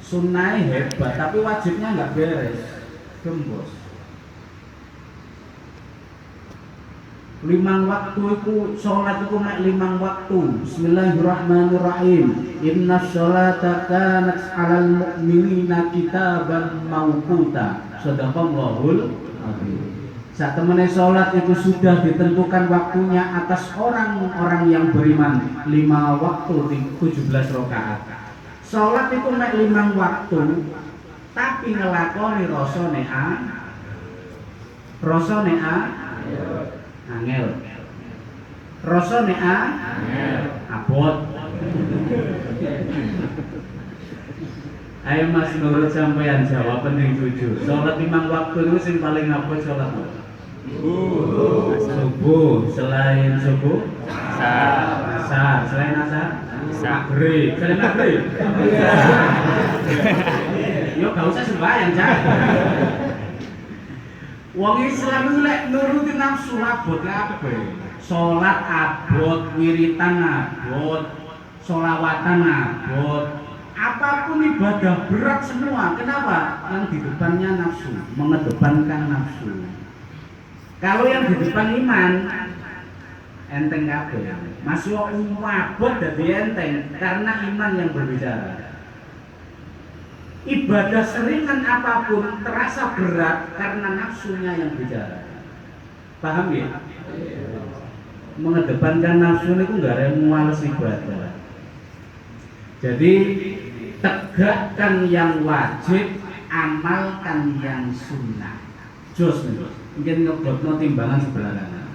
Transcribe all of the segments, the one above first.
Sunnah hebat, tapi wajibnya nggak beres, gembos. 5 waktu itu, sholat itu mek 5 waktu. Bismillahirrahmanirrahim. Inna sholata kanat 'alal mu'minina kitaban mawquta. Shadaqallahul azim. Saat temene sholat itu sudah ditentukan waktunya atas orang-orang yang beriman. 5 waktu di 17 rakaat. Sholat itu mek 5 waktu, tapi ngelakoni rasane angel. Rasane abot. Ayo Mas menurut sampean jawab penting jujur. Sholat 5 waktu itu sing paling abot sholat apa? Subuh. Selain subuh? Asar. Selain asar? Maghrib. Selain maghrib? Yo gak usah sembahyang, Cak. Wong Islam itu lek nuruti nafsu abot kabeh. Salat abot, wiritan abot, sholawatan abot. Apapun ibadah berat semua. Kenapa? Yang di depannya nafsu, mengedepankan nafsu. Kalau yang di depan iman, enteng kabeh. Masih abot dadi enteng karena iman yang berbicara. Ibadah seringan apapun terasa berat karena nafsunya yang bicara. Paham ya? Mengedepankan nafsu itu nggak ada mualas ibadah. Jadi tegakkan yang wajib, amalkan yang sunnah. Jos nih, mungkin ngebotno timbangan sebelah kanan.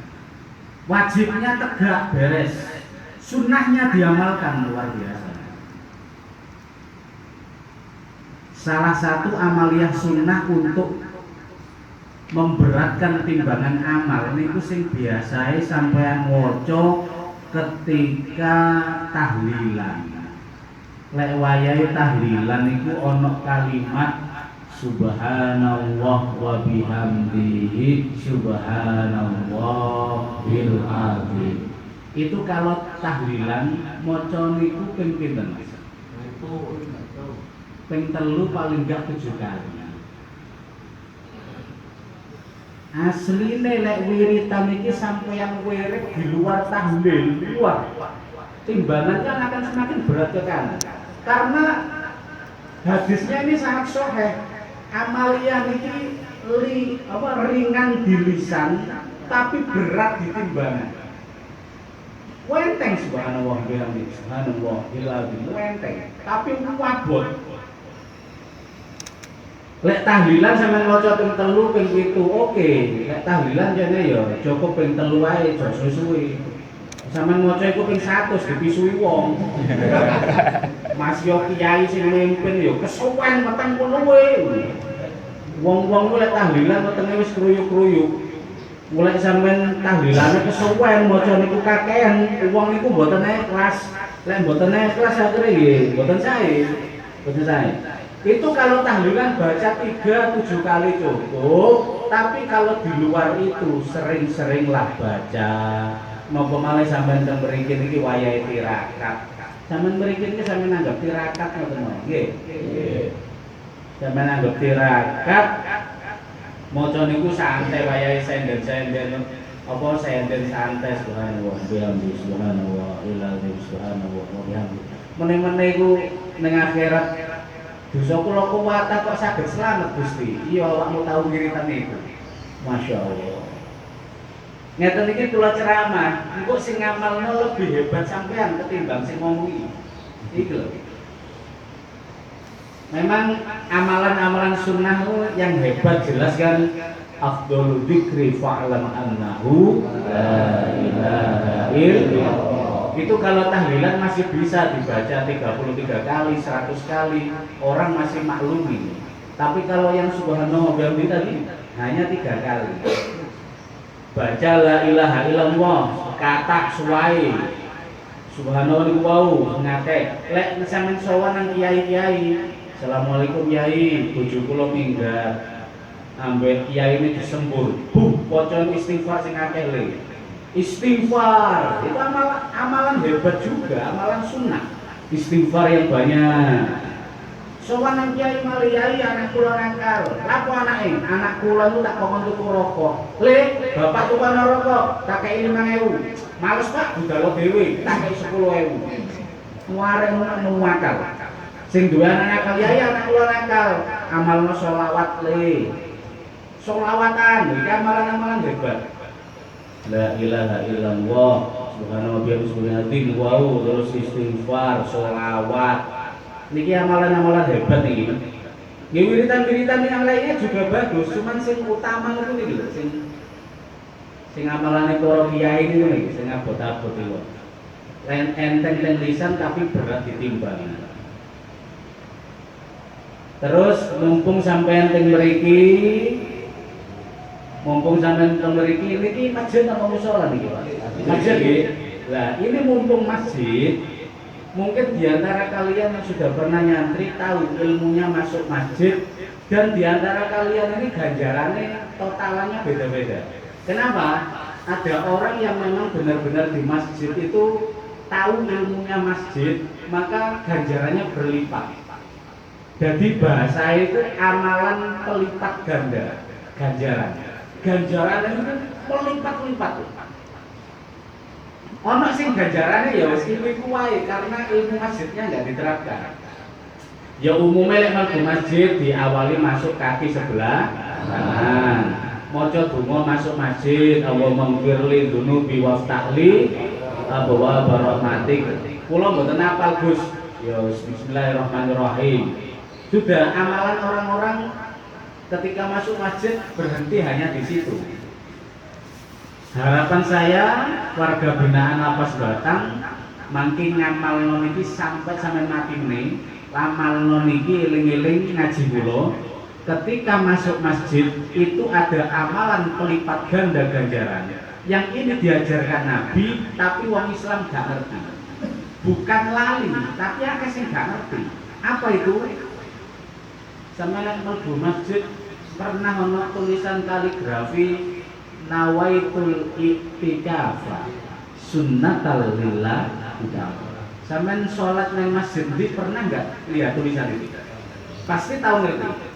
Wajibnya tegak beres, sunnahnya diamalkan luar biasa. Salah satu amaliyah sunnah untuk memberatkan timbangan amal niku sing biasae sampean waca ketika tahlilan. Lek wayahe tahlilan niku ana kalimat subhanallah wa bihamdihi subhanallahil azim. Itu kalau tahlilan maca niku ping pinten? Ping 3 paling gak 7 kali. Asline lek wiritan iki sampeyan wirid di luar tahlil, luar timbangannya akan semakin berat ke kanan. Karena hadisnya ini sangat sahih. Amaliyah ini ringan di lisan tapi berat di timbangan. Wenteng subhanallah bihamdi subhanallah ilazim wenteng tapi wabot. Lek tahlilan sampeyan maca ping 3 ping 7 oke. Lek tahlilan jane ya cukup ping 3 wae aja suwi. Sampeyan maca iku ping 100 dipisui wong. Mas yo kiai sing mimpin yo kesuwen weteng kono wae. Wong-wong ku lek tahlilan wetenge wis kruyuk-kruyuk. Mulai sampeyan tahlilane kesuwen maca niku kakehan, wong niku mboten ikhlas. Lek mboten ikhlas akhire nggih mboten sae. Mboten sae. Itu kalau tahlilan baca 3-7 kali cukup, tapi kalau di luar itu sering-seringlah baca. Napa malih sampean teng mriki niki wayahe tirakat. Sampeyan mriki niki sampeyan anggap tirakat ngoten nggih. Nggih. Sampeyan anggap tirakat maca niku santai wayahe senden-senden apa senden santai subhanallah bihamdi subhanallah ilazim subhanallah wa bihamdi. Meneh-meneh iku ning akhirat dosa kula kuwata kok saged slamet Gusti. Iya awakmu tau wiritan iku. Masyaallah. Ngeten iki kula ceramah, engko sing ngamalno lebih hebat sampean ketimbang sing ngomong iki. Iki lho. Memang amalan-amalan sunnah yang hebat jelas kan afdhalul dzikri fa'lam annahu la ilaha illallah. Itu kalau tahlilan masih bisa dibaca 33 kali, 100 kali, orang masih maklumi. Tapi kalau yang subhanallah bihamdi tadi hanya 3 kali. Baca la ilaha illallah, kata suwai. Subhanallah niku wau ngate. Lek sampeyan sowan nang kiai-kiai, assalamualaikum kiai, bojo kula minggat. Ambek kiai ini disembur. Waca istighfar sing akeh le. Istighfar itu amalan hebat juga, amalan sunnah. Istighfar yang banyak. Sowan nang Kiai Maliyai anak kula nakal. Lapo anake? Anak kula itu tak kongkon tuku rokok. Le, bapak tukang rokok, tak kei 5.000. Males Pak, budal dhewe, tak kei 10.000. Muareng nuwakal. Sing duwe anak nakal Yai anak kula nakal. Amalno sholawat le. Sholawatan, iki amalan-amalan hebat. La ilaha illallah, subhanallah bihamdihi wa terus istighfar, sholawat. Niki amalan-amalan hebat nih. Nggih wiritan-wiritan yang lainnya juga bagus, cuman sing utama itu nih lho, sing amalane para kiai niku nih, sing abot-abot iku. Enteng lisan tapi berat ditimbang. Terus mumpung sampean teng mriki, niki masjid apa musala niki, Pak? Masjid nggih. Lah, ini mumpung masjid, mungkin diantara kalian yang sudah pernah nyantri tahu ilmunya masuk masjid, dan diantara kalian ini ganjarannya totalannya beda-beda. Kenapa? Ada orang yang memang benar-benar di masjid itu tahu ilmunya masjid, maka ganjarannya berlipat. Jadi bahasa itu amalan pelipat ganda ganjaran. Ganjaran itu melipat-lipat. Ono sing ganjarane ya wis iku wae karena ilmu masjidnya enggak diterapkan. Ya umumnya lek mlebu masjid diawali masuk kaki sebelah kanan. Maca donga masuk masjid, Allahumma ghfirli dzunubi waftahli abwaab rahmatik. Kula mboten apal Gus. Ya bismillahirrahmanirrahim. Sudah amalan orang-orang ketika masuk masjid berhenti hanya di situ. Harapan saya warga binaan Lapas Batang mangking ngamal noniki sampai mati meneh, amal noniki eling-eling ngaji kula. Ketika masuk masjid itu ada amalan pelipat ganda ganjaran. Yang ini diajarkan Nabi, tapi wong Islam gak ngerti. Bukan lali, tapi akeh sing gak ngerti. Apa itu? Sama nek mlebu masjid pernah ono tulisan kaligrafi nawaitul i'tikafa sunnatal lillah udah. Sampeyan sholat nang masjid di pernah enggak lihat tulisan itu? Pasti tahu ngerti.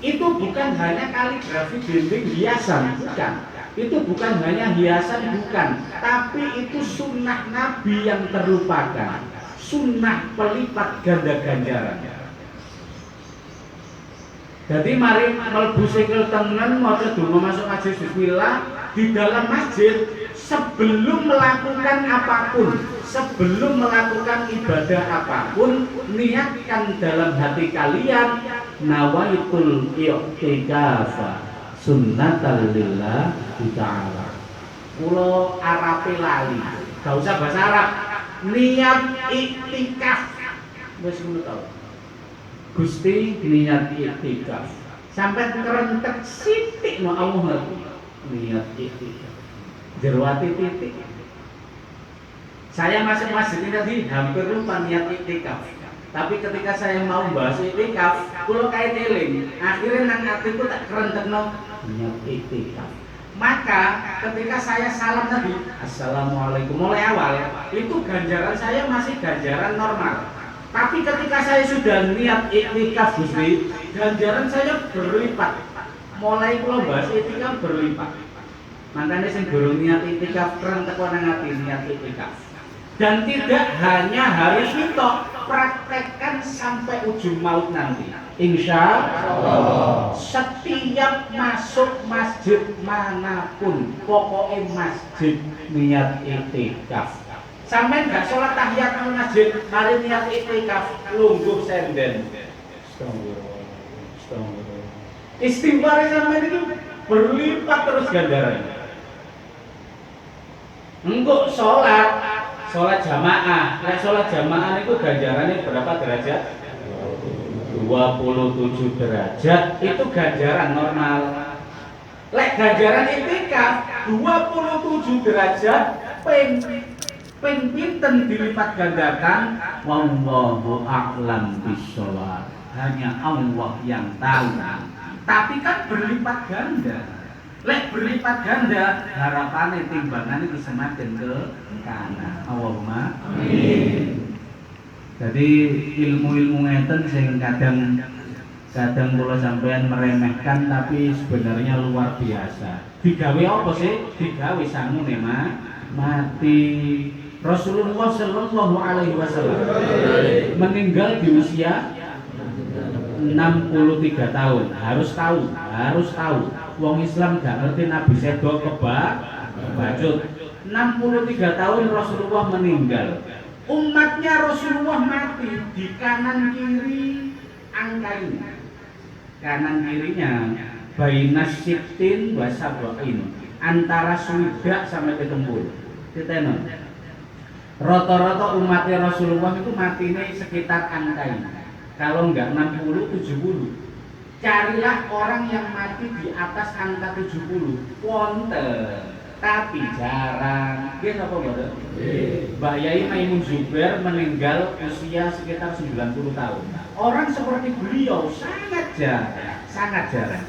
Itu bukan hanya kaligrafi dinding hiasan, bukan. Itu bukan hanya hiasan, bukan. Tapi itu sunnah Nabi yang terlupakan. Sunnah pelipat ganda ganjaran. Jadi mari mlebu sikil tengen maca donga masuk masjid bismillah di dalam masjid sebelum melakukan apapun, sebelum melakukan ibadah apapun, niatkan dalam hati kalian nawaitul i'tikafa sunnatal lillah ta'ala. Kula Arabe lali, gak usah bahasa Arab. Niat iktikaf wis ngono tau. Gusti niat iktikaf sampai kerentek sithik no Allah ngerti niat iktikaf jerwati titik. Saya masuk masjid ini tadi hampir lupa niat iktikaf, tapi ketika saya mau bahas iktikaf kula kae eling akhirnya nang atiku tak kerentekno niat iktikaf. Maka ketika saya salam tadi assalamualaikum mulai awal itu ganjaran saya masih ganjaran normal. Tapi ketika saya sudah niat iktikaf Gusti, ganjaran saya berlipat. Mulai kula bahas iktikaf berlipat. Makanya sing durung niat iktikaf keren teko nang ati niat iktikaf. Dan tidak hanya hari itu, praktekkan sampai ujung maut nanti. Insya Allah. Setiap masuk masjid manapun, pokoknya masjid niat iktikaf. Sampai nggak sholat tahiyat nang masjid, mari niat iktikaf lungguh senden. Astagfirullah. Istighfar sampai itu berlipat terus ganjarannya. Engko sholat jamaah. Nek sholat jamaah itu ganjarannya berapa derajat? 27 derajat. Itu ganjaran normal. Lek ganjaran iktikaf 27 derajat pinten dilipat gandakan, wallahu a'lam bishawab. Hanya Allah yang tahu. Tapi kan berlipat ganda. Lek berlipat ganda, harapannya timbangan itu semakin ke kanan. Allahumma amin. Jadi ilmu-ilmu ngeten sing kadang kula sampean meremehkan tapi sebenarnya luar biasa. Digawe apa sih? Digawe sangune mati. Rasulullah Shallallahu Alaihi Wasallam meninggal di usia 63 tahun. Harus tahu. Wong Islam gak ngerti Nabi sedo kebacut. 63 tahun Rasulullah meninggal. Umatnya Rasulullah mati di kanan kiri angka ini. Kanan kirinya bainas sittin wa sab'in, antara swidak sampai ketembul. Titenon. Rata-rata umatnya Rasulullah itu matinya sekitar angka ini. Kalau enggak 60, 70. Carilah orang yang mati di atas angka 70. Wonten, tapi jarang. Nggih napa mboten? Nggih. Mbak Yai Maimun Zubair meninggal usia sekitar 90 tahun. Orang seperti beliau sangat jarang.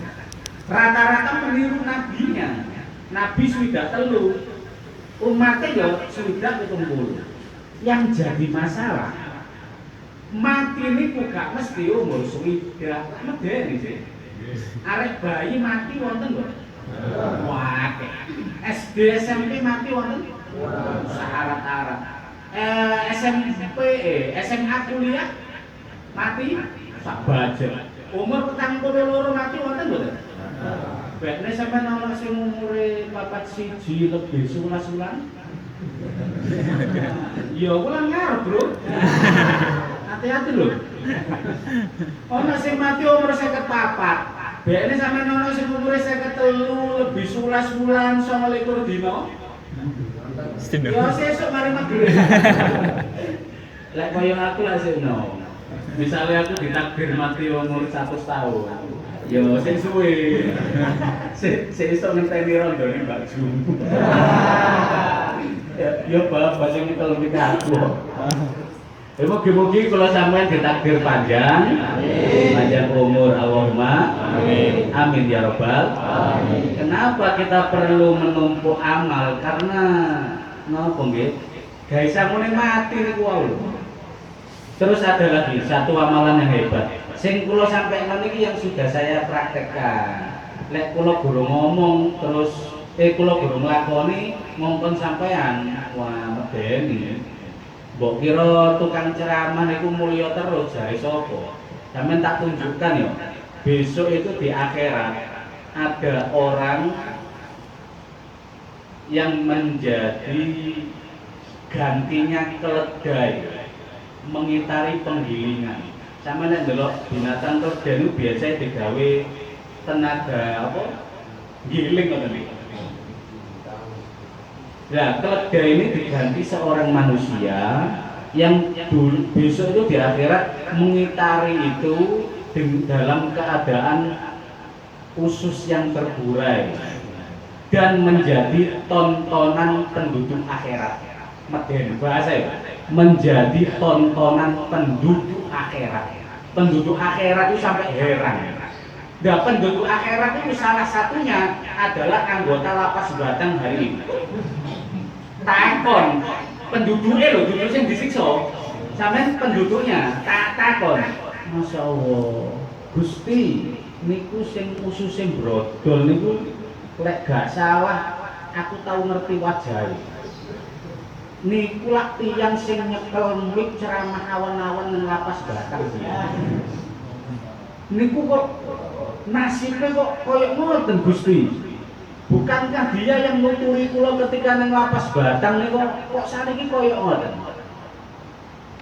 Rata-rata meniru nabinya. Nabi sudah telu. Umatnya ya sudah ketemu. Yang jadi masalah, mati ini gak mesti umur sudah medeni sih. Arek bayi mati wonten lho. Wah, SD SMP mati wonten. Syarat-syarat. SMA kuliah mati sak budget. Umur 42 mati wonten mboten? Bekne sampean ana sing umure 41 lebih 11 bulan. Ya kula ngarep, Bro. Hati-hati lho. Ana sing mati umur 54. Bekne sampean ana sing umure 53 lebih 11 bulan 29 dina. Ya sesuk mari maghrib. Lek koyo aku lah seno. Misalnya aku ditakdir mati umur 100 tahun. Yo sing suwe. Sesuk ngenteni rondone Mbak Ju. Yo bapak sing nyekel aku. Mugi-mugi kula sampeyan ditakdir panjang. Amin. Panjang umur Allahumma. Amin. Amin ya rabbal alamin. Kenapa kita perlu menumpuk amal? Karena napa nggih? Gawe samune mati niku wae. Terus ada lagi satu amalan yang hebat. Sing kula sampaikan iki yang sudah saya praktekkan. Lek kula guru ngomong terus kula guru nglakoni ngongkon sampean, wah medeni. Mbok kira tukang ceramah niku mulya terus jare sapa? Sampeyan tak tunjukkan ya. Besok itu di akhirat ada orang yang menjadi gantinya keledai mengitari penggilingan. Sama nek ndelok binatang keledai itu biasanya digawe tenaga apa? Giling ngoten niku. Nah, keledai ini diganti seorang manusia yang besok itu di akhirat mengitari itu dalam keadaan usus yang terburai dan menjadi tontonan penduduk akhirat. Medeni bahasa ya. Menjadi tontonan penduduk akhirat. Penduduk akhirat itu sampai heran. Nah, penduduk akhirat itu salah satunya adalah anggota lapas Batang hari ini. Takon penduduknya loh, duduk yang disiksa. Sampai penduduknya takon. Masya Allah, Gusti, niku sing ususnya brodol niku lek gak salah, aku tahu ngerti wajahnya. Niku lak tiyang sing nyekel mik ceramah awan-awan nang lapas Batang. Niku kok nasibnya kok koyo ngoten Gusti. Bukankah dia yang nuturi kula ketika nang lapas Batang niku kok saniki koyo ngoten?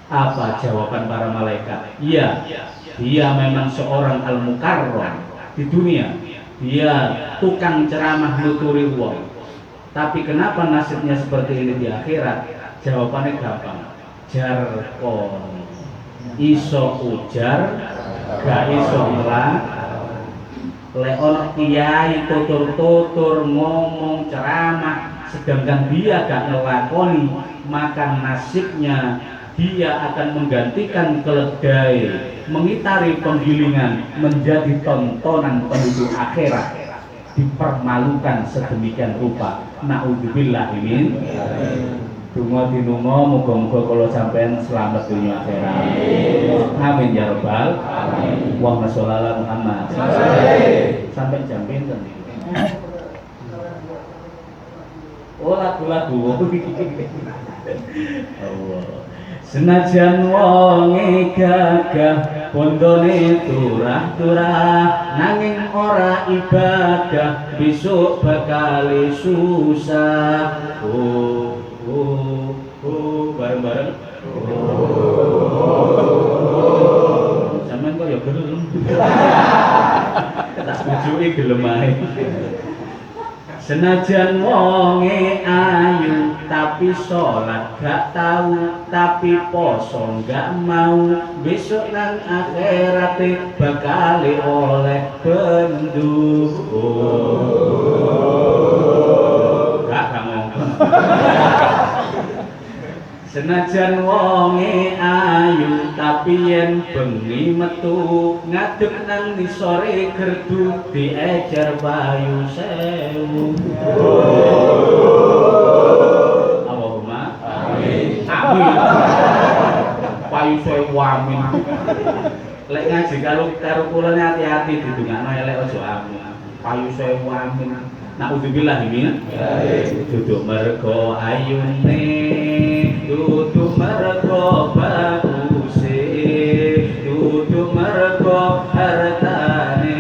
Apa jawaban para malaikat? Iya, dia memang seorang al-mukarram di dunia. Dia tukang ceramah nuturi wong. Tapi kenapa nasibnya seperti ini di akhirat? Jawabannya gampang. Jarkon. Iso ujar, gak iso melang. Leon kiai tutur-tutur ngomong ceramah, sedangkan dia gak ngelakoni, maka nasibnya dia akan menggantikan keledai mengitari penggilingan menjadi tontonan penduduk akhirat, dipermalukan sedemikian rupa. Naudzubillah min. Donga dinunga muga-muga kula sampean selamat dunya akhirat. Amin ya rabbal alamin. Allahumma sholli ala Muhammad. Sampai jam pinten iki? Oh lagu-lagu. Allah. Senajan wonge gagah bondone turah-turah nanging ora ibadah besok bakal susah. Bareng-bareng. Sampeyan kok ya gelem. Tak bujuki gelem ae. Senajan wonge ayu tapi sholat gak tahu, tapi poso gak mau, besok nang akhirat bakal oleh bendu. Gak ngomong. Senajan wonge ayu tapi yen bengi metu ngadeg nang nisore gerdu diejar bayu sewu. Allahumma amin. Amin. Bayu sewu amin. Lek ngaji karo kula hati-hati didongakno elek aja amin. Bayu sewu amin. Naudzubillah min duduk mergo ayune, duduk mergo baguse, duduk mergo hartane,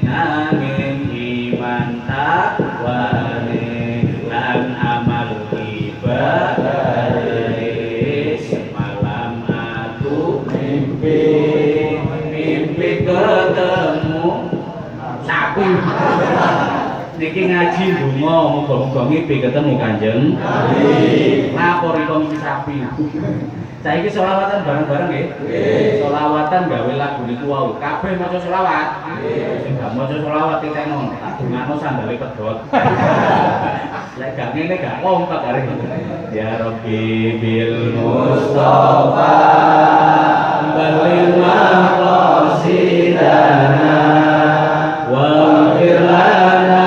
nanging iman takwane lan amal ibadate. Semalam aku mimpi ketemu sapi. Niki ngaji donga muga-muga ngipi ketemu Kanjeng. Amin. Lapor iki mimpi sapi. Saiki selawatan bareng-bareng nggih. Nggih. Selawatan gawe lagu niku wau. Kabeh maca selawat. Nggih. Sing gak maca selawat teno. Tak dongano sandale pedhot. Lek gak ngene gak kompak arek. Ya Rabbi bil Mustafa balil maqasidana wa firlana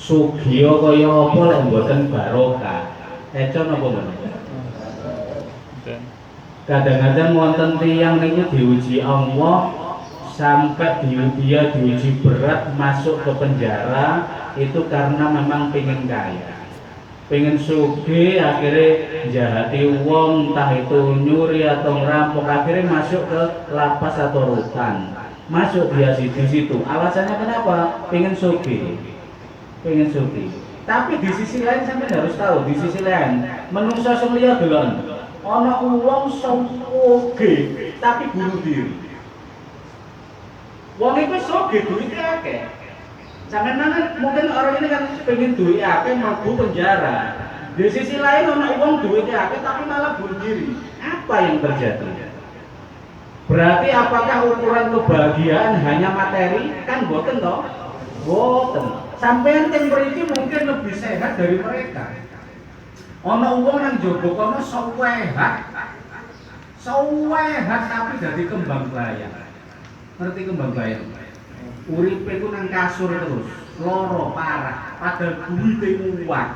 Sugiya kaya apa lek mboten barokah. Eco napa mboten? Kadang-kadang wonten tiyang niku diuji Allah sampai dia diuji berat masuk ke penjara itu karena memang pengen kaya. Pengen sugih akhirnya jahati wong entah itu nyuri atau ngerampok akhirnya masuk ke lapas atau rutan. Masuk dia di situ. Alasannya kenapa? Pengen sugih. Pengen suki. Tapi di sisi lain sampai harus tahu, di sisi lain menungso sing liya delon. Ana wong sugih tapi bunuh diri. Wong iku sugih duite akeh. Sampeyan mungkin orang ini kan pengen duit akeh mlebu penjara. Di sisi lain ana wong duite akeh tapi malah bunuh diri. Apa yang terjadi? Berarti apakah ukuran kebahagiaan hanya materi? Kan boten toh? Boten. Sampeyan yang mriki mungkin lebih sehat dari mereka. Ana wong nang jaba kono sawehat. Sawehat tapi dadi kembang bayang. Ngerti kembang bayang? Uripe ku nang kasur terus, loro parah, padahal duwite muwak.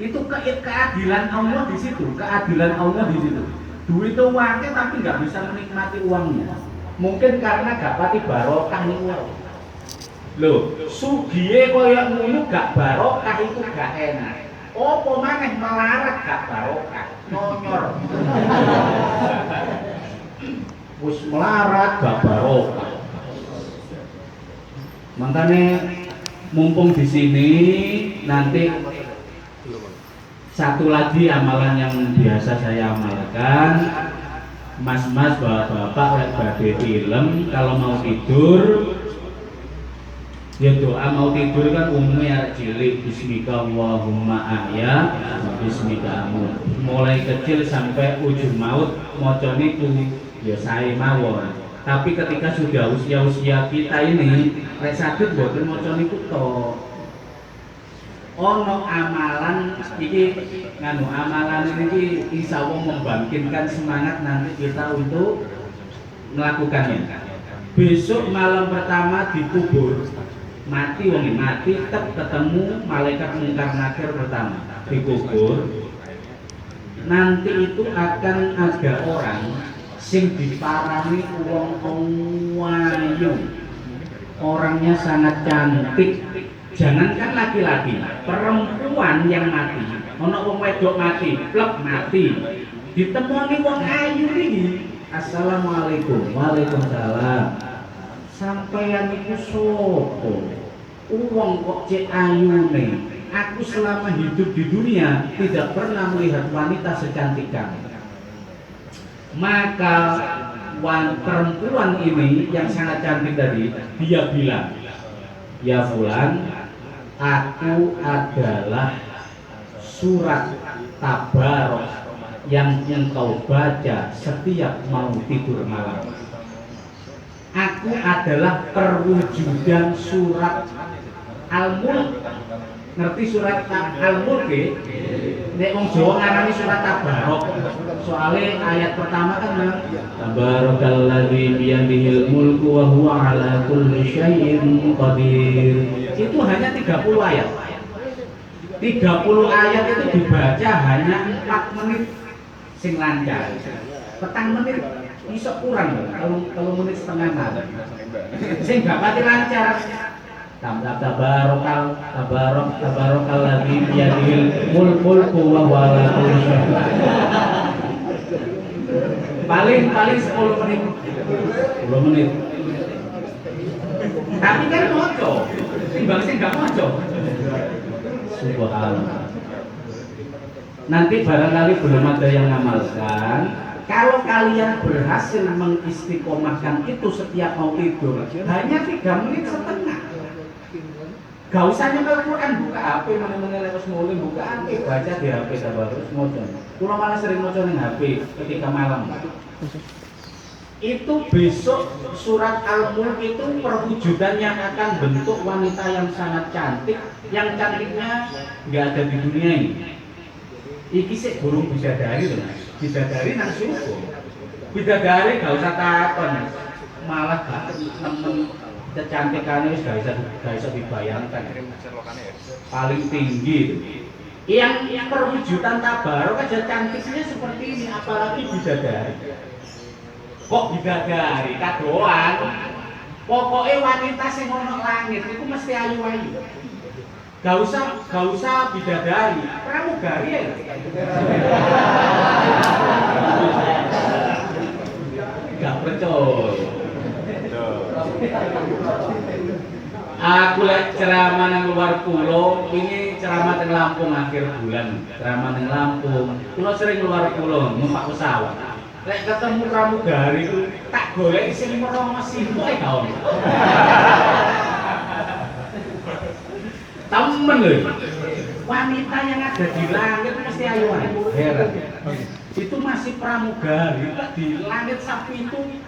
Itu keadilan Allah di situ, keadilan Allah di situ. Duit itu wakil tapi nggak bisa menikmati uangnya. Mungkin karena gak pati barokah nih uang. Loh, sugiye koyo ngono gak barokah itu gak enak. Opo maneh melarat gak barokah, nonyor. Wis melarat gak barokah. Makanya mumpung di sini nanti satu lagi amalan yang biasa saya amalkan, mas-mas, bapak-bapak lek badhe film kalau mau tidur ya doa mau tidur kan umumnya arek cilik bismika Allahumma ahya bismika amut. Mulai kecil sampai ujung maut macane ku ya sae mawon. Tapi ketika sudah usia-usia kita ini lek saged mboten maca niku tok. Ono amalan iki nganu amalan ini insya Allah membangkitkan semangat nanti kita untuk melakukannya. Besok malam pertama dikubur mati wong mati tetap ketemu malaikat mungkar nakir pertama dikubur. Nanti itu akan ada orang sing diparani wong wayu, orangnya sangat cantik. Jangankan laki-laki, perempuan yang mati, ono wong wedok mati, plek mati, ditemoni wong ayu iki. Assalamualaikum, waalaikumsalam. Sampeyan iku sapa? Wong kok cek ayune. Aku selama hidup di dunia tidak pernah melihat wanita secantik kamu. Maka perempuan ini yang sangat cantik tadi, dia bilang, ya fulan, aku adalah surat Tabarok yang engkau baca setiap mau tidur malam. Aku adalah perwujudan surat Al-Mulk. Ngerti surat Al-Mulk ya? Nek wong Jawa ngarani surat Tabarok. Soalnya ayat pertama kan Tabarakalladzi biyadihil mulku wa huwa ala kulli syai'in qadir. Itu hanya 30 ayat. 30 ayat itu dibaca hanya 4 menit sing lancar. Petang menit iso kurang kalau menit setengah malam. Sing gak pati lancar. Tabarakalladzi biyadihil mulku wa huwa ala kulli syai'in. Paling 10 menit. 10 menit. Tapi kan moco. Timbang sing gak moco. Subhanallah. Nanti barangkali belum ada yang ngamalkan. Kalau kalian berhasil mengistiqomahkan itu setiap mau tidur, hanya 3 menit setengah. Gak usah nyetel Quran, buka HP, mana-mana lewat mulai buka HP, baca di HP terus moco. Kalau malah sering moco ning HP ketika malam. Itu besok surat Al-Mulk itu perwujudannya akan bentuk wanita yang sangat cantik, yang cantiknya nggak ada di dunia ini. Iki sih burung bidadari loh, bidadari nang suku. Bidadari gak usah takon, malah gak nemen kecantikannya gak bisa dibayangkan. Paling tinggi itu. Yang perwujudan Tabarok aja cantiknya seperti ini, apalagi bidadari. Kok bidadari kadoan? Pokoknya wanita sing ono langit itu mesti ayu-ayu. Gak usah bidadari, pramugari ya. Gak percaya. Aku lek ceramah nang luar pulau, ini ceramah di Lampung akhir bulan, ceramah di Lampung. Kulo sering luar pulau, numpak pesawat. Lek ketemu pramugari itu tak golek sing merongos simpel kae. Temen lho. Wanita yang ada di langit mesti ayu-ayu. Heran. Itu masih pramugari, di langit sapi itu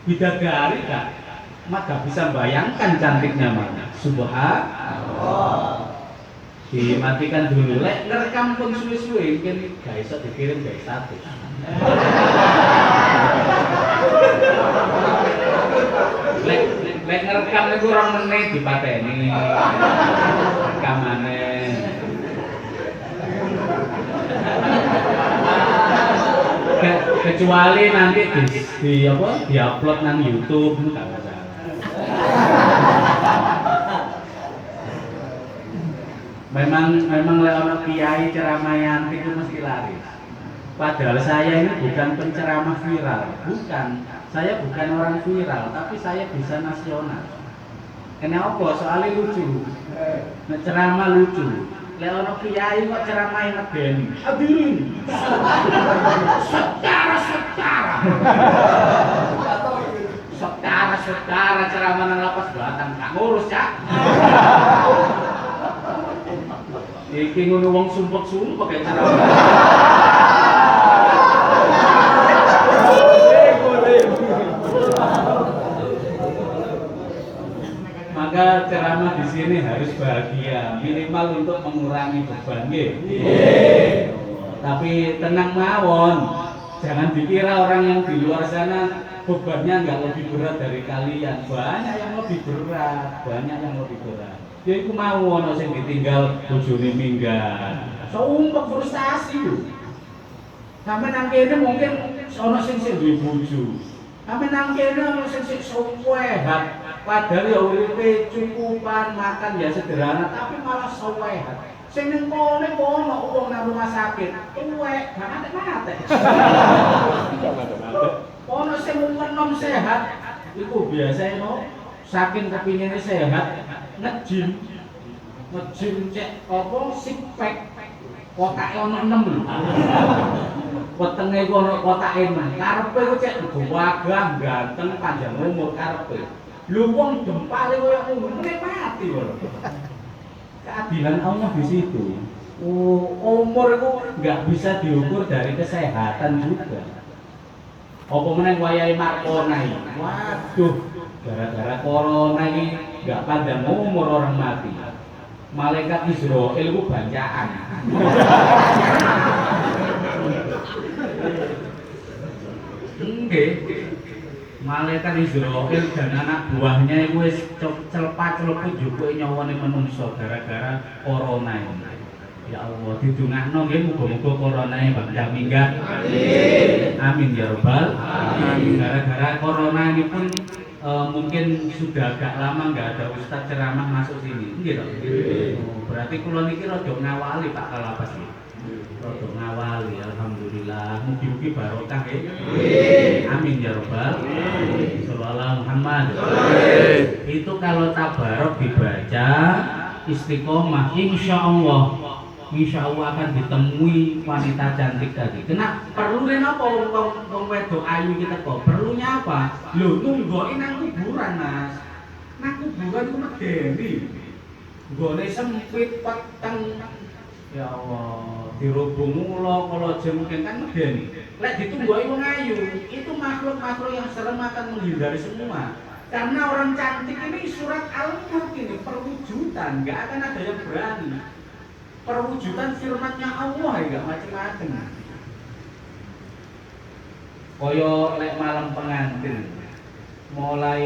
bidadari gak? Maka bisa bayangkan cantiknya mana. Subhanallah. dimatikan dulu. Lek ngerekam pun suwe-suwe mungkin gak iso dikirim gak status. Lek ngerekam niku 2 menit dipateni. Rekamane. Kecuali nanti di apa? Diupload nang YouTube itu gak masalah. Memang lek ana kiai ceramah itu mesti laris. Padahal saya ini bukan penceramah viral, bukan. Saya bukan orang viral, tapi saya bisa nasional. Kenapa? Soalnya lucu. Ceramah lucu. Lek ana kiai kok ceramah ngedeni. Hadirin. Setara ceramah nang lapas Batang gak ngurus, Cak. Iki ngono wong sumpek-sumpek kayak ceramah. Maka ceramah di sini harus bahagia, minimal untuk mengurangi beban, nggih. Tapi tenang mawon, jangan dikira orang yang di luar sana bebannya nggak lebih berat dari kalian. Banyak yang lebih berat, Ya iku mau ono sing ditinggal bojone minggat. Sumpek frustasi lho. Sampe nang kene mungkin ono sing duwe bojo. Sampe nang kene ono sing sehat. Padahal ya uripe cukupan, makan ya sederhana, tapi malah sehat. Sing ning kene ono wong nang rumah sakit, tuwek, gak mate-mate. Ono sing enom sehat, iku biasa no, saking kepingine sehat, ngejim cek apa six pack, kotake ono 6 lho. Wetenge iku ono kotake 6. Karepe iku cek gagah, ganteng, panjang umur karepe. Lho wong dempale koyo ngono mati lho. Keadilan Allah di situ. Umur itu nggak bisa diukur dari kesehatan juga. Apa meneh wayahe Markona iki. Waduh, gara-gara corona ini nggak panjang umur orang mati. Malaikat Israel itu bancaan. Nggih. Malaikat Israel dan anak buahnya itu wis celepat-celeput juga nyawane menungso gara-gara corona ini. Ya Allah, didongakno nggih muga-muga coronane bakal minggat. Amin. Amin ya rabbal alamin. Gara-gara corona ini pun mungkin sudah agak lama nggak ada ustaz ceramah masuk sini. Nggih toh? Berarti kula niki rada ngawali Pak Kalapas iki. Rada ngawali, alhamdulillah. Mugi-mugi barokah nggih. Amin ya rabbal alamin. Shallallahu Muhammad. Itu kalau tabarok dibaca istiqomah insya Allah akan ditemui wanita cantik tadi. Kena perlunya apa wong wedok ayu kita kok? Perlunya apa? Lho nunggoin nang kuburan, Mas. Nang kuburan ku medeni. Nggone sempit peteng. Ya Allah, dirubung ulo kalau jengking kan medeni. Lek ditunggoki wong ayu, itu makhluk-makhluk yang serem akan menghindari semua. Karena orang cantik ini surat Al-Mulk ini perwujudan, nggak akan ada yang berani. Perwujudan firman-Nya Allah ya enggak macam-macam. Koyo lek malam pengantin. Mulai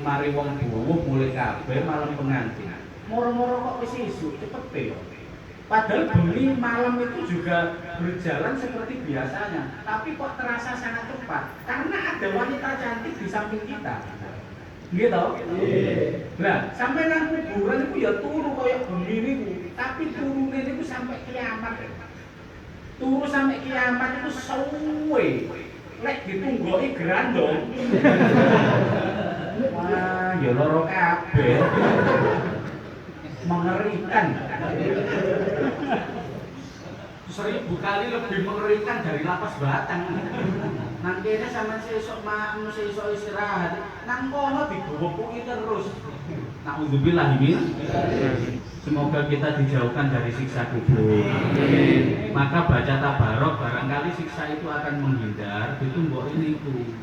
mari wong buwuh mulai kabeh malam pengantin. Moro-moro kok wis isuk cepet yo. Padahal bengi malam itu juga berjalan seperti biasanya, tapi kok terasa sangat cepat karena ada wanita cantik di samping kita. Gitu. Nah, sampai nang kuburan itu ya turu kayak begini bu, tapi turunnya itu sampai kiamat. Turu sampai kiamat itu suwe. Lek ditunggoi gerandong. Wah, ya loro kabeh. Mengerikan. 1000 kali lebih mengerikan dari lapas Batang. Nang kene sampean sesuk makmu sesuk istirahat, nang kono digowoki terus. Nauzubillah min. Semoga kita dijauhkan dari siksa kubur. Amin. Maka baca tabarok barangkali siksa itu akan menghindar, itu mbok niku.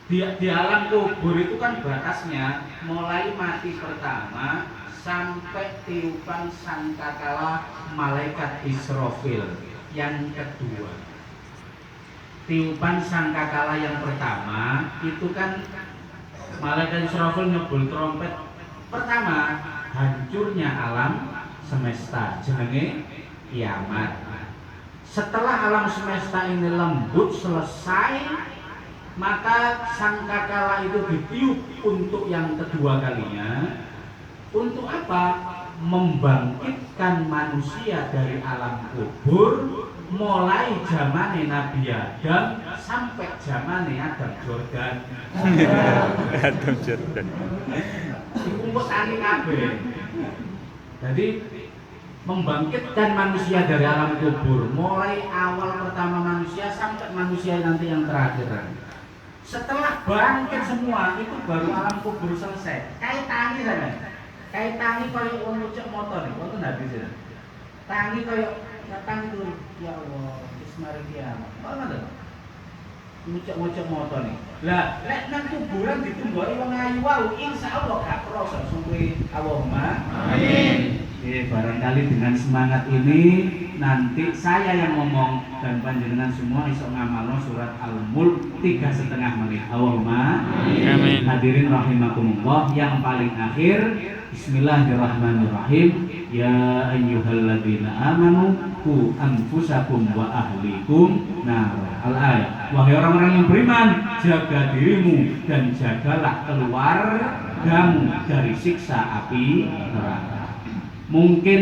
Di alam kubur itu kan batasnya mulai mati pertama sampai tiupan sangkakala malaikat Israfil yang kedua. Tiupan sangkakala yang pertama itu kan malaikat Israfil nyebul trompet pertama, hancurnya alam semesta, jenenge kiamat. Setelah alam semesta ini lembut selesai, maka sangkakala itu ditiup untuk yang kedua kalinya. Untuk apa? Membangkitkan manusia dari alam kubur, mulai zamane Nabi Adam sampai zamane Adam Jordan. Adam Jordan. Dikumpul tani kabeh. Jadi membangkitkan manusia dari alam kubur, mulai awal pertama manusia sampai manusia nanti yang terakhir. Setelah bangkit semua itu baru alam kubur selesai. Tangi sana. Tangi koyo wong ngucek motor nih, wonten habis ya. Tangi koyo datang itu ya Allah, wis mari kiamat. Kok ngono? Ngucek motor nih. Lah, lek nang kuburan ditunggoki wong ayu wae, insyaallah gak proses suwe Allahumma amin. Barangkali dengan semangat ini nanti saya yang ngomong dan panjenengan semua iso ngamalno surat Al-Mulk 3,5 menit. Allahumma amin. Hadirin rahimakumullah, yang paling akhir Bismillahirrahmanirrahim. Ya ayyuhalladzina amanu qu anfusakum wa ahlikum nar. Al-ayat. Wahai orang-orang yang beriman, jaga dirimu dan jagalah keluargamu dari siksa api neraka. Mungkin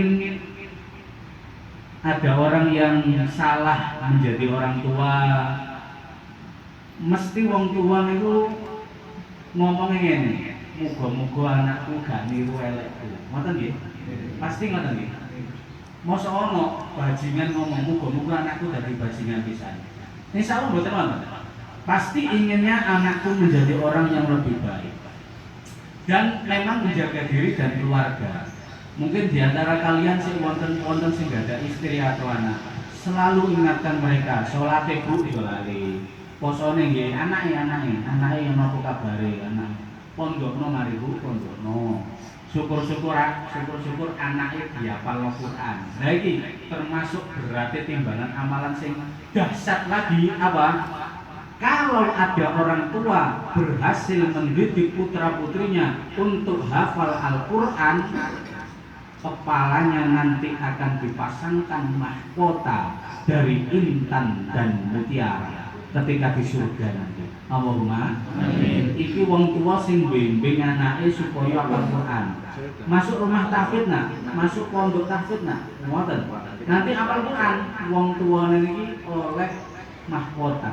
ada orang yang salah menjadi orang tua, mesti wong tua itu ngomongnya ngene, muga-muga anakku gak niru elekku. Ngoten nggih? Pasti ngoten nggih. Mosok ono bajingan ngomong muga-muga anakku dadi bajingan pisan. Insyaallah mboten wonten. Pasti inginnya anakku menjadi orang yang lebih baik. Dan memang menjaga diri dan keluarga. Mungkin di antara kalian sih wonten sing gak ada istri atau anak, selalu ingatkan mereka, sholat Bu dilali, posone nggih anake yang apa kabare anak. Pondokno mari Bu, pondokno. Syukur-syukur anake dihafal Al-Qur'an. Nah iki termasuk berarti timbangan amalan sing dahsyat lagi apa? Kalau ada orang tua berhasil mendidik putra-putrinya untuk hafal Al-Qur'an, kepalanya nanti akan dipasangkan mahkota dari intan dan mutiara ketika di surga nanti. Allahumma amin. Iki wong tua sing bimbing anake supaya hafal Quran. Masuk rumah tahfidz nak, masuk pondok tahfidz nak. Ngoten. Nanti hafal Quran wong tua niki oleh mahkota.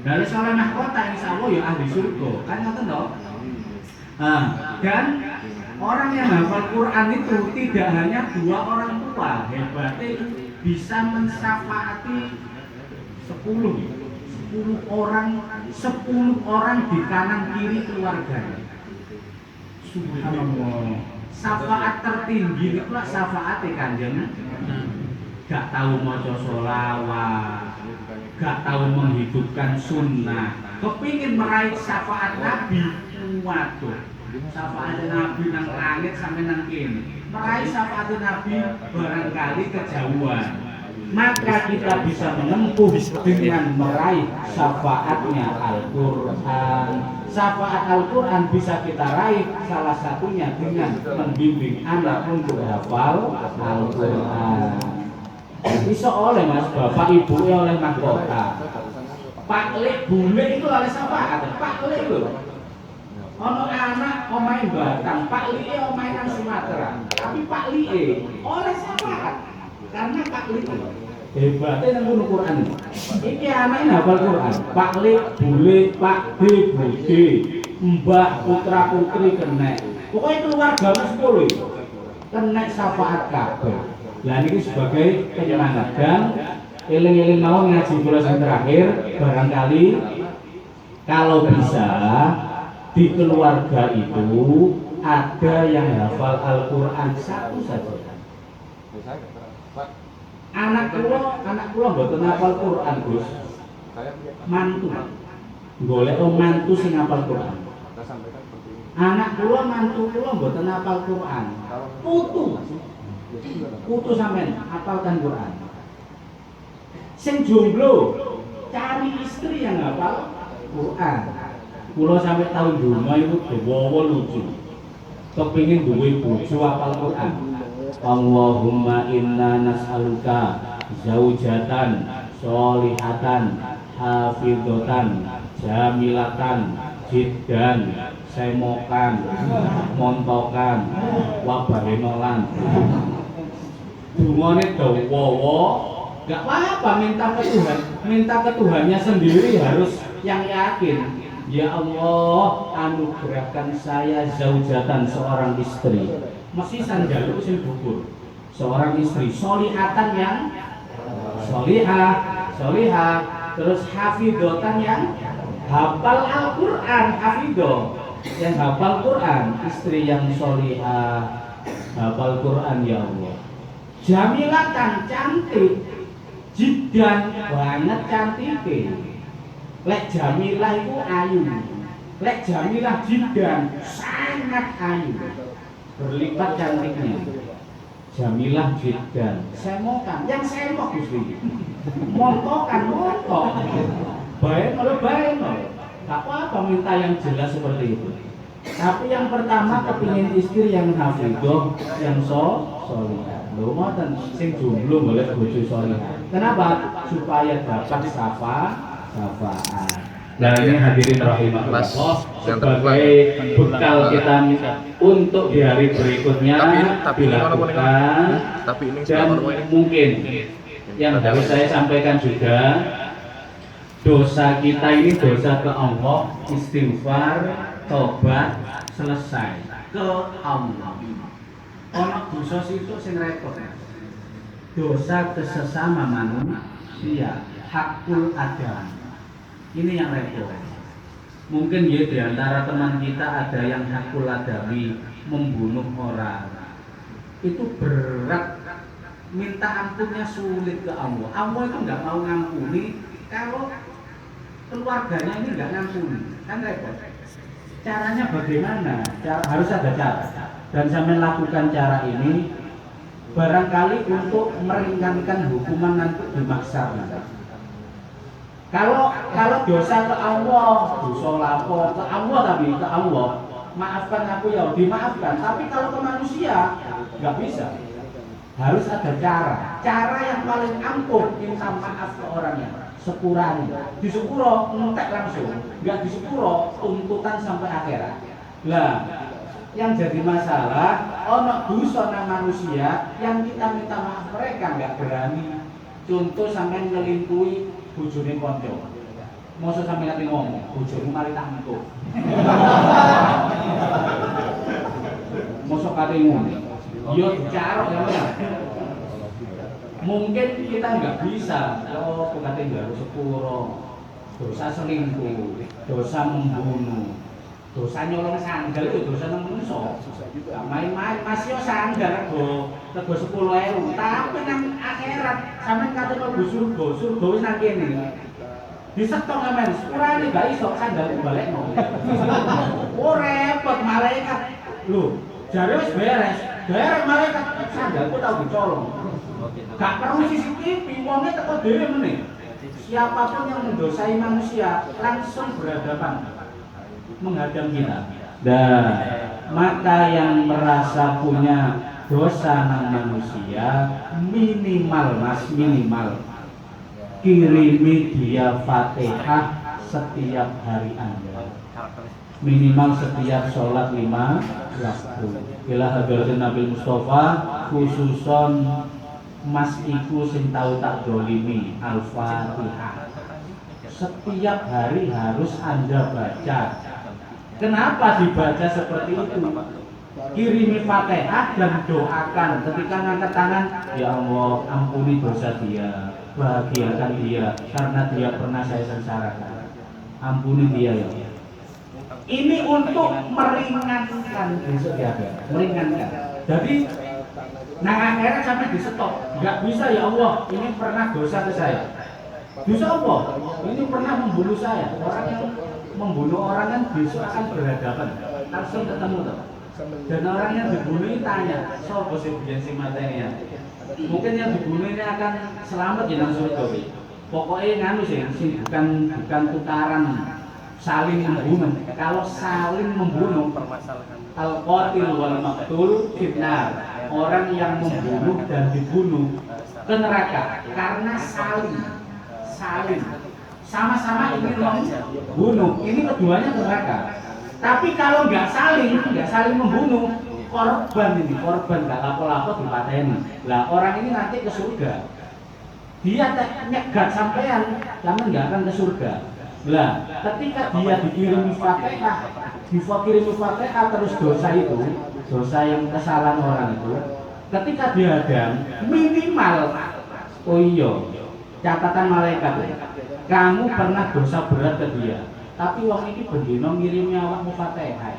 Dari soal mahkota insyaallah ya ahli surga. Kan ngoten to? Dan orang yang hafal Quran itu tidak hanya 2 orang tua, hebatnya bisa mensyafaati 10 orang di kanan kiri keluarganya. Subhanallah. Syafaat tertinggi itu lah syafaat Kanjeng. Gak tahu maca sholawat, gak tahu menghidupkan sunnah, kepingin meraih syafaat Nabi. Waduh, syafaat Nabi nang langit sampai nang kene. Meraih syafaat Nabi barangkali kejauhan. Maka kita bisa menempuh dengan meraih syafaatnya Al-Qur'an. Syafaat Al-Qur'an bisa kita raih salah satunya dengan membimbing anak untuk hafal Al-Qur'an. Bisa oleh Mas, bapak ibu oleh mahkota. Pak Lek bule itu oleh syafaat. Pak Lek itu ono anak omahe Batang, Pak Lie omahe nang Sumatera. Tapi Pak Lie oleh syafaat. Karena Pak Lie hebatnya nang Quran. Iki anake hafal Quran. Pak Lie bule, Pak D bude, Mbah putra putri kena. Pokoknya keluarga mas 10 kena syafaat kabeh. Lah niki sebagai penyemangat dan eling-eling mawon ngaji kula sing terakhir, barangkali kalau bisa di keluarga itu ada yang hafal Al-Qur'an satu saja. Anak kula mboten hafal Qur'an, Gus. Mantu. golek mantu sing hafal Quran. Anak kula mantu kula mboten hafal Quran. Putu sampean hafalkan Quran. Sing jomblo cari istri yang hafal Quran. Kula sampe tahun donga iku dawa lucu. Kepengin duwe bojo hafal Quran. Allahumma inna nas'aluka zaujatan sholihatan hafidhatan jamilatan jiddan semokan montokan wabahenolan. Dungane dawa, gak apa-apa minta ke Tuhannya sendiri, harus yang yakin. Ya Allah, anugerahkan saya zaujatan, seorang istri. Mesti sanjaluk sing gugur. Seorang istri sholihatan yang sholihah, terus hafidhotan yang hafal Al-Qur'an, hafidho yang hafal Quran, istri yang sholihah, hafal Quran ya Allah. Jamilatan, cantik, jiddan, banget cantik. Lek jamilah itu ayu, lek jamilah jiddan, sangat ayu, berlipat cantiknya. Jamilah jiddan, semokan, yang semok Gusti, montok, baik kalau baik, tak apa minta yang jelas seperti itu. Tapi yang pertama kepingin istri yang hafidhoh, yang sholihah. Lho ngoten sing jomblo golek bojo sholihah. Kenapa? Supaya dapat syafa'at. Nah ini hadirin rahimahullah, sebagai bekal kita untuk di hari berikutnya dilakukan. Dan mungkin yang harus saya sampaikan juga, dosa kita ini dosa ke Allah, istighfar, tobat, selesai ke Allah. Ono dosa itu sing repot. Dosa ke sesama manusia, hakul adam. Ini yang repot. Mungkin ya di antara teman kita ada yang hakul adami, membunuh orang. Itu berat. Minta ampunnya sulit ke Allah. Allah itu nggak mau ngampuni kalau keluarganya ini nggak ngampuni, kan repot. Caranya bagaimana? Harus ada cara. Dan sampai lakukan cara ini barangkali untuk meringankan hukuman nanti di mahsyar. Kalau dosa ke Allah, dosa lapor ke Allah, tapi ke Allah, maafkan aku ya, dimaafkan. Tapi kalau ke manusia nggak bisa. Harus ada cara yang paling ampuh, minta maaf ke orangnya. Sepurani, disepuro entek langsung, nggak disepuro tuntutan sampai akhirat. Lah, yang jadi masalah, ono dosa nang manusia yang kita minta maaf mereka nggak berani. Contoh sampai ngelingkuhi bojone kanca. Mosok sampe nate ngomong, bojomu mari tak entuk. Mosok kate ngono. Yo carok ya. Mungkin kita nggak bisa, kate nggawe sepuro, dosa selingkuh, dosa membunuh, dosa nyolong sandal itu dosa nang menungso. Gak main-main, Mas yo sandal rego 10.000, tapi nang akhirat sampean kate mlebu surga wis nang kene. Disetok sampean, sepurane gak iso sandal balekno. Oh repot malaikat. Lho, jare wis beres, derek malaikat sandalku tau dicolong. Gak perlu CCTV, wongnya teko dhewe meneh. Siapapun yang mendosai manusia langsung berhadapan menghadap kita. Dan maka yang merasa punya dosa nang manusia minimal kirimi dia Fatihah setiap hari Anda. Minimal setiap sholat 5 waktu. Ila hadratin Nabi Mustafa khususon Mas iku sing tau tak dolimi Al-Fatihah. Setiap hari harus Anda baca. Kenapa dibaca seperti itu? Kirimi Fatihah dan doakan ketika ngangkat tangan, ya Allah ampuni dosa dia, bahagiakan dia karena dia pernah saya sengsarakan. Ampuni dia ya Allah. Ini untuk meringankan besok ya, meringankan. Jadi nah akhirnya sampai di stop, nggak bisa ya Allah ini pernah dosa ke saya. Dosa apa? Ini pernah membunuh saya. Orang yang membunuh orang kan besok akan berhadapan. Langsung ketemu tuh. Dan orang yang dibunuh ini tanya, sopo sih biyen sing mateni ya? Mungkin yang dibunuh ini akan selamat ya nang surga. Pokoknya nganu sih bukan tukaran saling membunuh. Kalau saling membunuh, al-qatil wal maqtul finnar. Orang yang membunuh dan dibunuh ke neraka karena saling sama-sama ingin membunuh. Ini keduanya ke neraka. Tapi kalau nggak saling membunuh, korban nggak lapo-lapo dipateni. Lah orang ini nanti ke surga. Dia nyegat sampean, kamu nggak akan ke surga. Lah, ketika dia dikirimi Fatihah terus dosa yang kesalahan orang itu, ketika dihadang minimal, oh iya, catatan malaikat, kamu pernah dosa berat ke dia, tapi wong ini bendino ngirimi awakmu Fatihah.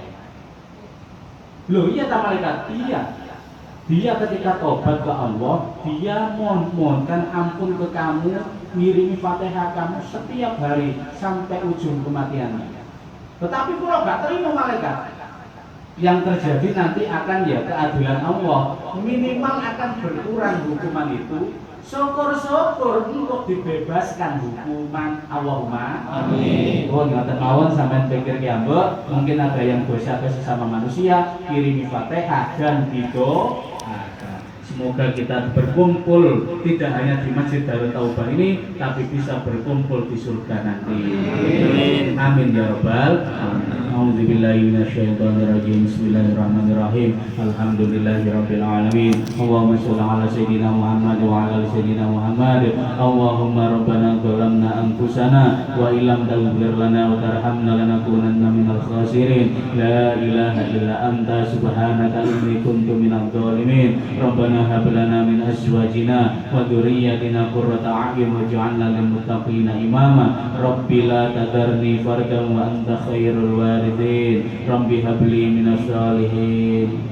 Loh iya tak malaikat? Iya. Dia ketika tobat ke Allah, dia mohonkan ampun ke kamu, ngirimi Fatihah kamu setiap hari sampai ujung kematiannya. Tetapi kalau nggak terima malaikat, yang terjadi nanti akan ya keadilan Allah, minimal akan berkurang hukuman itu. Syukur-syukur untuk dibebaskan hukuman. Allahumma amin. Oh ngoten mawon sampean pikir ki ambek, mungkin ada yang dosa ke sesama manusia, kirimi Fatihah dan didoakan. Semoga kita berkumpul tidak hanya di Masjid Darut Taubah ini, tapi bisa berkumpul di surga nanti. Amin. Amin ya rabbal alamin. A'udzubillahi minasyaitonirrajim. Bismillahirrahmanirrahim. Alhamdulillahirabbil alamin. Allahumma shalli ala sayidina Muhammad wa ala ali sayidina Muhammad. Allahumma rabbana dzalamna anfusana wa illam taghfir lana wa tarhamna lanakunanna minal khasirin. La ilaha illa anta subhanaka inni kuntu minadh dhalimin. Rabbana hab lana min azwajina wa dhurriyyatina qurrata a'yun waj'alna lil muttaqina imama. Rabbi la tadharni fardan wa anta khairul warithin. Rabbi habli minas salihin.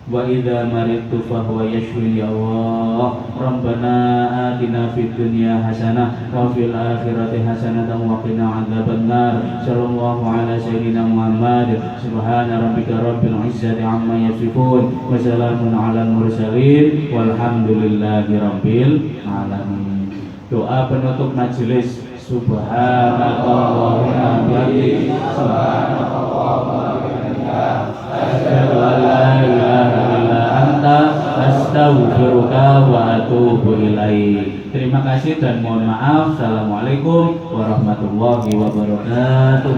Wa idza maridtu fa huwa yashfin ya Allah. Rabbana atina fid dunya hasanah wa fil akhirati hasanah wa qina adzabannar. Sallallahu ala sayyidina Muhammad. Subhana rabbika rabbil izzati amma yasifun wa salamun alal mursalin walhamdulillahi rabbil alamin. Doa penutup majelis. Subhanallahumma bihamdihi subhanallah. Asyhadu an la ilaha illa anta astaghfiruka wa atubu ilaik. Terima kasih dan mohon maaf. Assalamualaikum warahmatullahi wabarakatuh.